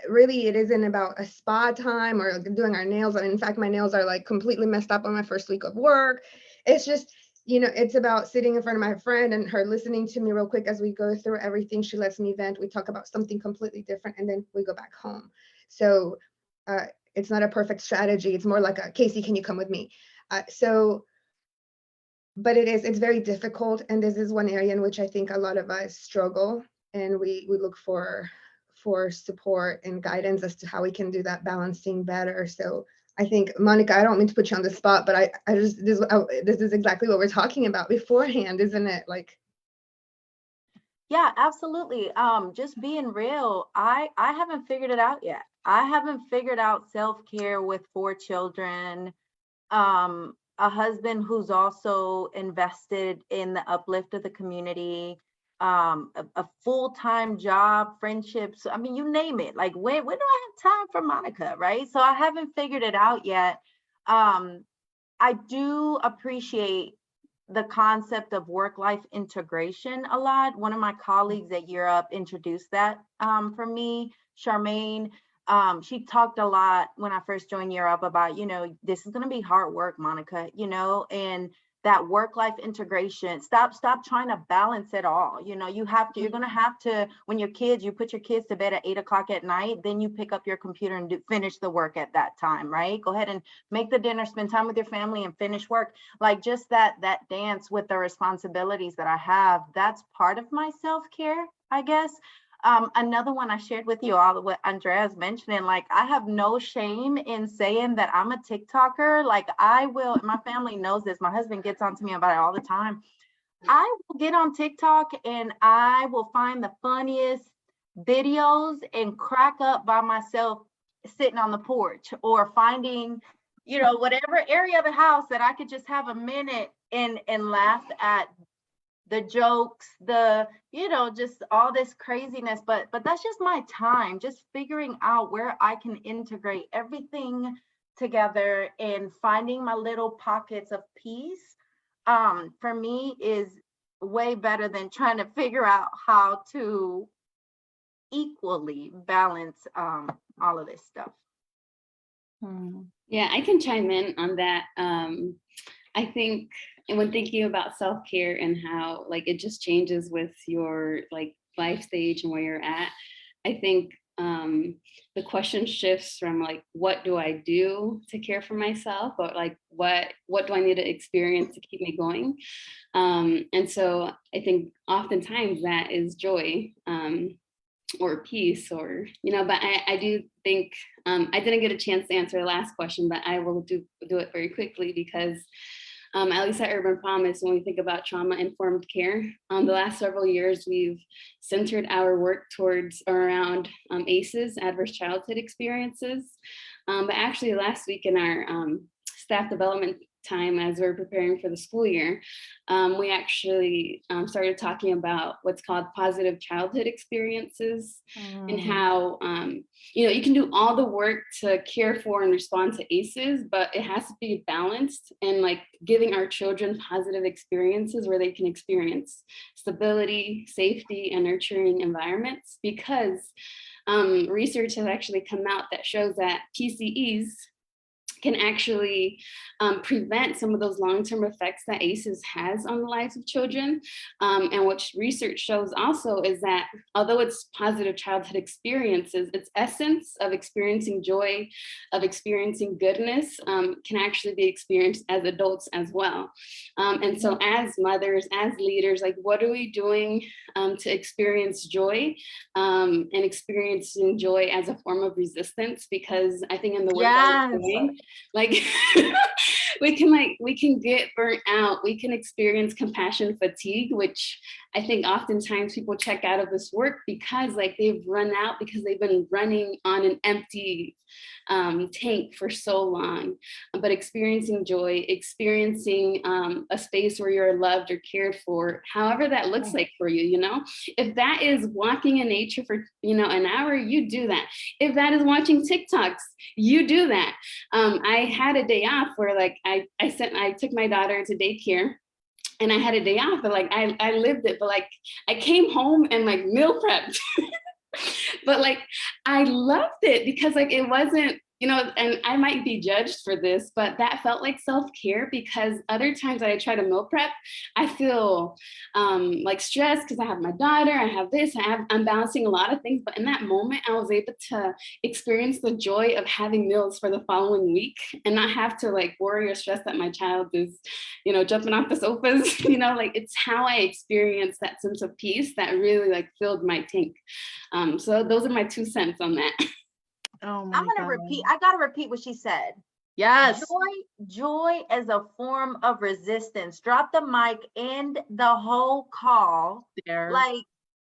really, it isn't about a spa time or doing our nails. And in fact, my nails are like completely messed up on my first week of work. It's just, it's about sitting in front of my friend and her listening to me real quick as we go through everything. She lets me vent. We talk about something completely different, and then we go back home. So it's not a perfect strategy. It's more like Casey, can you come with me? But it's very difficult. And this is one area in which I think a lot of us struggle, and we look for support and guidance as to how we can do that balancing better. So I think, Monica, I don't mean to put you on the spot, but I just, this is exactly what we're talking about beforehand, isn't it? Like, yeah, absolutely. Just being real, I haven't figured it out yet. I haven't figured out self-care with 4 children, a husband who's also invested in the uplift of the community, a full-time job, friendships. I mean, you name it. Like, when do I have time for Monica, right? So I haven't figured it out yet. I do appreciate the concept of work-life integration a lot. One of my colleagues at Europe introduced that for me, Charmaine. She talked a lot when I first joined Europe about, this is going to be hard work, Monica, and that work-life integration. Stop trying to balance it all. You're going to have to, when you put your kids to bed at 8 o'clock at night, then you pick up your computer and finish the work at that time, right? Go ahead and make the dinner, spend time with your family, and finish work. Like, just that dance with the responsibilities that I have, that's part of my self-care, I guess. Another one I shared with you all, what Andrea's mentioning, like, I have no shame in saying that I'm a TikToker. Like, I will, my family knows this. My husband gets on to me about it all the time. I will get on TikTok and I will find the funniest videos and crack up by myself sitting on the porch, or finding, whatever area of the house that I could just have a minute and laugh at the jokes, just all this craziness, but that's just my time, just figuring out where I can integrate everything together and finding my little pockets of peace. For me is way better than trying to figure out how to equally balance all of this stuff. Yeah, I can chime in on that. I think and when thinking about self-care and how like it just changes with your like life stage and where you're at, I think the question shifts from like, what do I do to care for myself, but like, what do I need to experience to keep me going? And so I think oftentimes that is joy, or peace, or, you know, but I do think, I didn't get a chance to answer the last question, but I will do it very quickly, because at least at Urban Promise, when we think about trauma-informed care, the last several years, we've centered our work towards around ACEs, adverse childhood experiences. But actually last week in our staff development time, as we're preparing for the school year, we actually started talking about what's called positive childhood experiences, and how you know, you can do all the work to care for and respond to ACEs, but it has to be balanced, and like giving our children positive experiences where they can experience stability, safety, and nurturing environments, because research has actually come out that shows that PCEs can actually prevent some of those long-term effects that ACEs has on the lives of children. And what research shows also is that although it's positive childhood experiences, its essence of experiencing joy, of experiencing goodness, can actually be experienced as adults as well. And so as mothers, as leaders, like what are we doing to experience joy, and experiencing joy as a form of resistance? Because I think in the work that we're doing, like we can get burnt out, we can experience compassion fatigue, which I think oftentimes people check out of this work because like they've run out, because they've been running on an empty tank for so long. But experiencing joy, experiencing a space where you're loved or cared for, however that looks like for you, you know, if that is walking in nature for, you know, an hour, you do that. If that is watching TikToks, you do that. I had a day off where like I took my daughter to daycare, and I had a day off, but like I lived it, but like I came home and like meal prepped. But like I loved it because like it wasn't, you know, and I might be judged for this, but that felt like self-care, because other times that I try to meal prep, I feel like stressed because I have my daughter, I have this, I'm balancing a lot of things. But in that moment, I was able to experience the joy of having meals for the following week and not have to like worry or stress that my child is, you know, jumping off the sofas, you know, like it's how I experienced that sense of peace that really like filled my tank. So those are my 2 cents on that. Oh my I'm gonna repeat. I gotta repeat what she said. Yes. Joy as a form of resistance. Drop the mic and the whole call. There like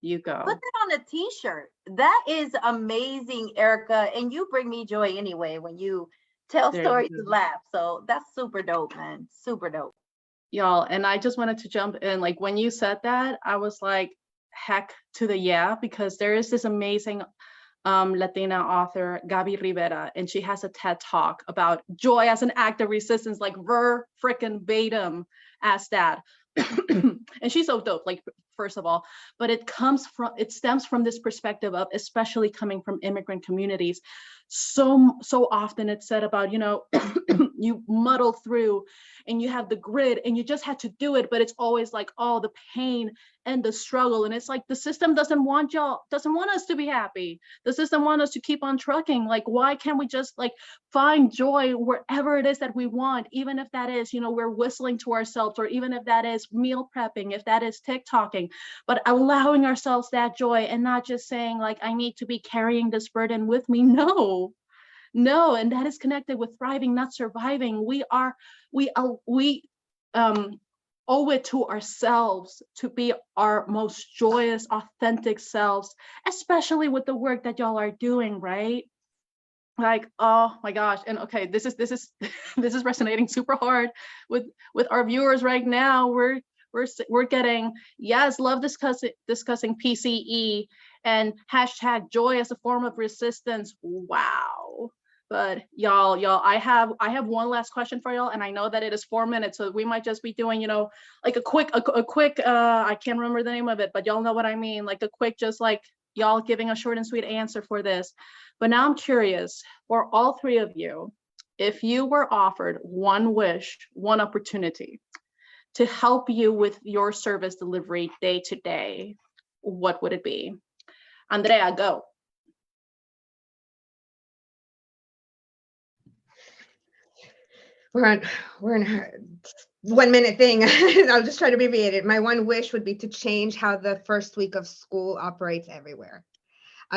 you go. Put that on a t-shirt. That is amazing, Erica. And you bring me joy anyway when you tell stories and laugh. So that's super dope, man. Super dope. Y'all, and I just wanted to jump in. Like when you said that, I was like, heck to the yeah, because there is this amazing Latina author, Gabi Rivera, and she has a TED talk about joy as an act of resistance, like verbatim as that. And she's so dope, like, first of all, but it stems from this perspective of, especially coming from immigrant communities. So often it's said about, you know, you muddle through and you have the grit and you just had to do it, but it's always like, oh, the pain and the struggle. And it's like, the system doesn't want us to be happy. The system wants us to keep on trucking. Like, why can't we just like find joy wherever it is that we want, even if that is, you know, we're whistling to ourselves, or even if that is meal prepping, if that is TikToking, but allowing ourselves that joy and not just saying like, I need to be carrying this burden with me. No, and that is connected with thriving, not surviving. We owe it to ourselves to be our most joyous, authentic selves, especially with the work that y'all are doing, right? Like, oh my gosh. And okay, this is this is resonating super hard with our viewers right now. We're getting, yes, love discussing PCE and hashtag joy as a form of resistance. Wow. But y'all, I have one last question for y'all, and I know that it is 4 minutes, so we might just be doing, you know, like a quick, I can't remember the name of it, but y'all know what I mean, like a quick, just like y'all giving a short and sweet answer for this. But now I'm curious, for all three of you, if you were offered one wish, one opportunity to help you with your service delivery day to day, what would it be? Andrea, go. We're in a 1 minute thing. I'll just try to abbreviate it. My one wish would be to change how the first week of school operates everywhere.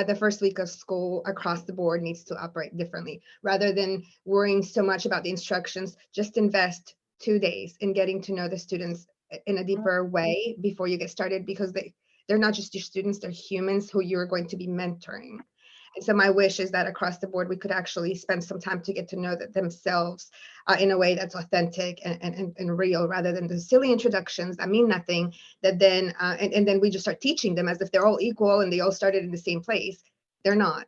The first week of school across the board needs to operate differently. Rather than worrying so much about the instructions, just invest 2 days in getting to know the students in a deeper way before you get started, because they're not just your students, they're humans who you're going to be mentoring. And so my wish is that across the board, we could actually spend some time to get to know themselves in a way that's authentic and real, rather than the silly introductions that mean nothing, that then, and then we just start teaching them as if they're all equal and they all started in the same place. They're not.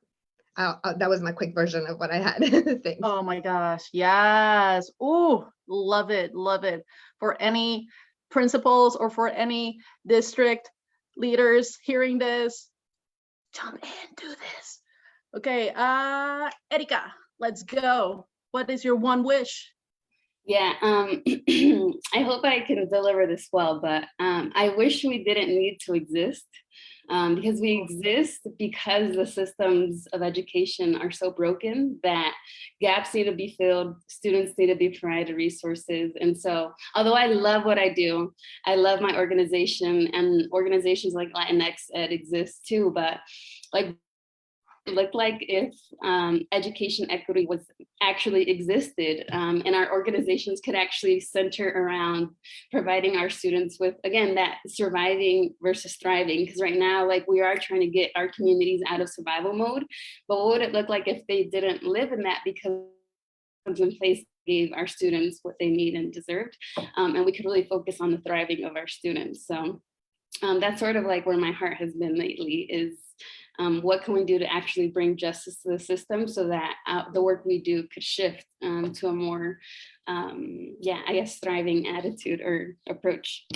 That was my quick version of what I had. Thanks. Oh my gosh, yes. Oh, love it, love it. For any principals or for any district leaders hearing this, jump in, do this. Okay, Erika, let's go. What is your one wish? Yeah, I hope I can deliver this well, but I wish we didn't need to exist, because we exist because the systems of education are so broken that gaps need to be filled, students need to be provided resources. And so, although I love what I do, I love my organization, and organizations like LatinxEd exist too, but like, it looked like if education equity was actually existed, and our organizations could actually center around providing our students with, again, that surviving versus thriving. Because right now, like, we are trying to get our communities out of survival mode, but what would it look like if they didn't live in that, because in place gave our students what they need and deserved, and we could really focus on the thriving of our students. So that's sort of like where my heart has been lately, is what can we do to actually bring justice to the system so that the work we do could shift to a more, yeah, I guess, thriving attitude or approach.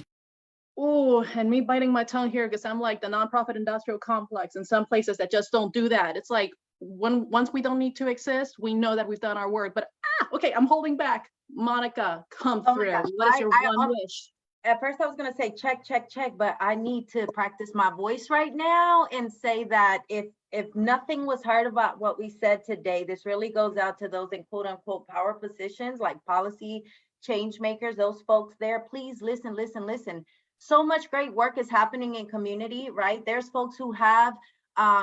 Oh, and me biting my tongue here because I'm like the nonprofit industrial complex in some places that just don't do that. It's like once we don't need to exist, we know that we've done our work. But okay, I'm holding back. Monica, come through. What is your one wish? At first I was gonna say check, check, check, but I need to practice my voice right now and say that if nothing was heard about what we said today, this really goes out to those in quote unquote power positions, like policy change makers, those folks there. Please listen, listen, listen. So much great work is happening in community, right? There's folks who have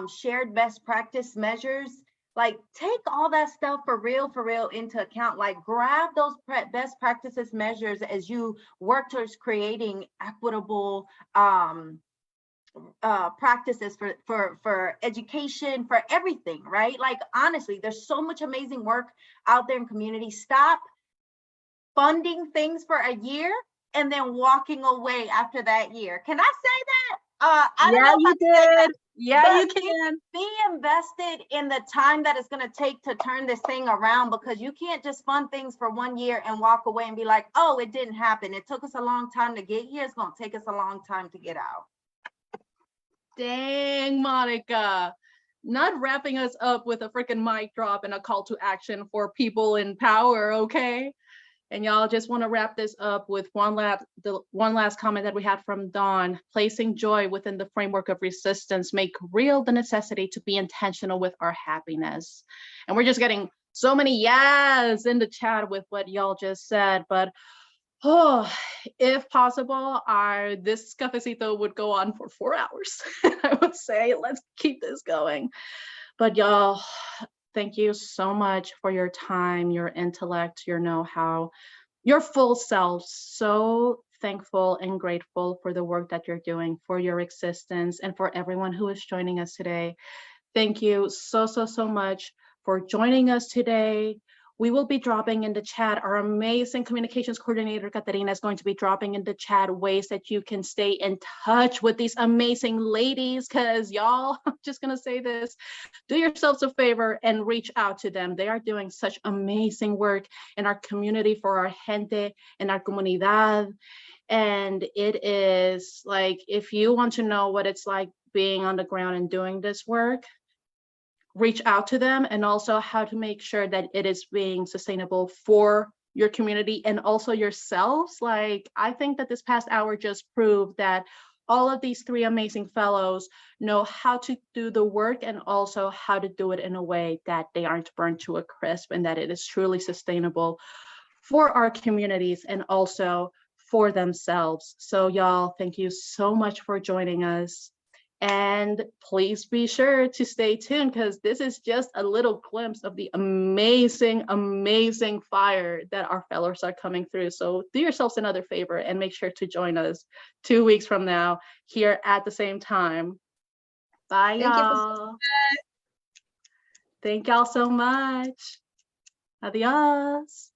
shared best practice measures. Like, take all that stuff for real into account. Like, grab those best practices measures as you work towards creating equitable practices for education, for everything, right? Like, honestly, there's so much amazing work out there in community. Stop funding things for a year and then walking away after that year. Can I say that? I don't know if you did. Yeah, you can. Be invested in the time that it's going to take to turn this thing around, because you can't just fund things for 1 year and walk away and be like, oh, it didn't happen. It took us a long time to get here. It's going to take us a long time to get out. Dang, Monica. Not wrapping us up with a freaking mic drop and a call to action for people in power, okay? And y'all, just want to wrap this up with one last comment that we had from Dawn. Placing joy within the framework of resistance make real the necessity to be intentional with our happiness. And we're just getting so many yes in the chat with what y'all just said. But if possible, this cafecito would go on for 4 hours. I would say, let's keep this going. But y'all, thank you so much for your time, your intellect, your know-how, your full self. So thankful and grateful for the work that you're doing, for your existence, and for everyone who is joining us today. Thank you so much for joining us today. We will be dropping in the chat. Our amazing communications coordinator, Katerina, is going to be dropping in the chat ways that you can stay in touch with these amazing ladies, because y'all, I'm just going to say this, do yourselves a favor and reach out to them. They are doing such amazing work in our community for our gente and our comunidad. And it is like, if you want to know what it's like being on the ground and doing this work, reach out to them, and also how to make sure that it is being sustainable for your community and also yourselves. Like, I think that this past hour just proved that all of these three amazing fellows know how to do the work and also how to do it in a way that they aren't burned to a crisp and that it is truly sustainable for our communities and also for themselves. So y'all, thank you so much for joining us. And please be sure to stay tuned because this is just a little glimpse of the amazing, amazing fire that our fellows are coming through. So do yourselves another favor and make sure to join us 2 weeks from now here at the same time. Bye, y'all. Thank y'all so much. Adios.